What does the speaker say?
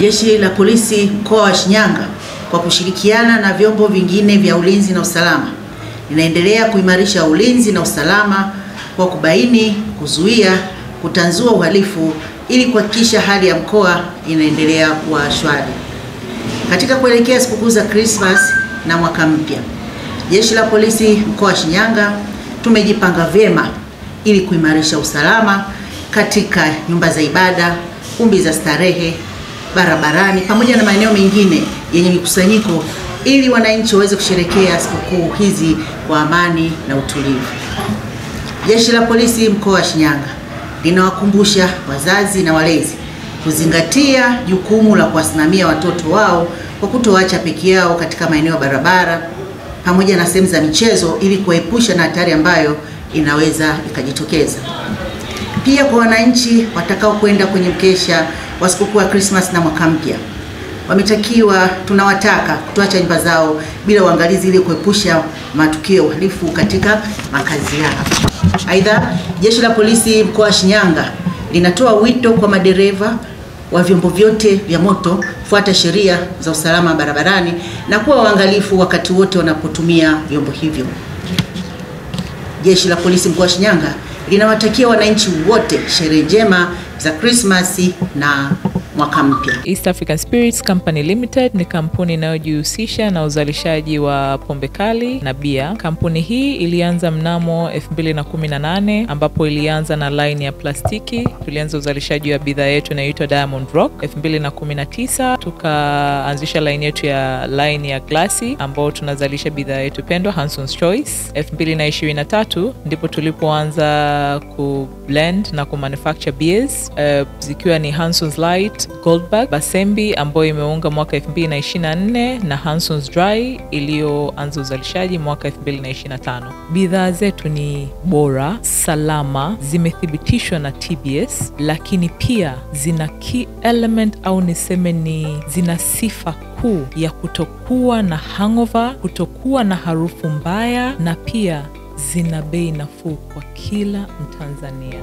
Jeshi la Polisi mkoa wa Shinyanga kwa kushirikiana na vyombo vingine vya ulinzi na usalama linaendelea kuimarisha ulinzi na usalama kwa kubaini, kuzuia, kutanzua uhalifu ili kuhakikisha hali ya mkoa inaendelea kuwa shwari. Katika kuelekea sikukuu za Christmas na mwaka mpya, Jeshi la Polisi mkoa wa Shinyanga tumejipanga vyema ili kuimarisha usalama katika nyumba za ibada, kumbi za starehe, barabarani pamoja na maeneo mengine yenye mikusanyiko ili wananchi waweze kusherehekea sikukuu hizi kwa amani na utulivu. Jeshi la Polisi mkoa wa Shinyanga linawakumbusha wazazi na walezi kuzingatia jukumu la kuwasimamia watoto wao kwa kutoacha peke yao katika maeneo ya barabara pamoja na sehemu za michezo ili kuepusha na hatari ambayo inaweza ikajitokeza. Pia kwa wananchi watakao kwenda kwenye mkesha wa sikukuu ya Christmas na mwaka mpya, tunawataka kutoacha nyumba zao bila uangalizi ili kuepusha matukio ya uhalifu katika makazi yao. Aidha, Jeshi la Polisi mkoa wa Shinyanga linatoa wito kwa madereva wa vyombo vyote vya moto kufuata sheria za usalama barabarani na kuwa waangalifu wakati wote wanapotumia vyombo hivyo. Jeshi la Polisi mkoa wa Shinyanga linawatakia wananchi wote sherehe njema za Christmas na mwaka mpya. East African Spirits Company Limited ni kampuni inayojihusisha na uzalishaji wa pombe kali na bia. Kampuni hii ilianza mnamo 2018 ambapo ilianza na line ya plastiki. Tulianza uzalishaji wa bidhaa yetu inayoitwa Diamond Rock. 2019 tukaanzisha line yetu ya line ya glasi ambao tunazalisha bidhaa yetu pendwa Hanson's Choice. 2023 ndipo tulipoanza ku blend na ku manufacture beers zikiwa ni Hanson's Light, Goldberg, Basembi ambayo imeunga mwaka 2024 na Hanson's Dry iliyoanza uzalishaji mwaka 2025. Bidhaa zetu ni bora, salama, zimethibitishwa na TBS, lakini pia zina key element au niseme ni zina sifa kuu ya kutokuwa na hangover, kutokuwa na harufu mbaya na pia zina bei nafuu kwa kila Mtanzania.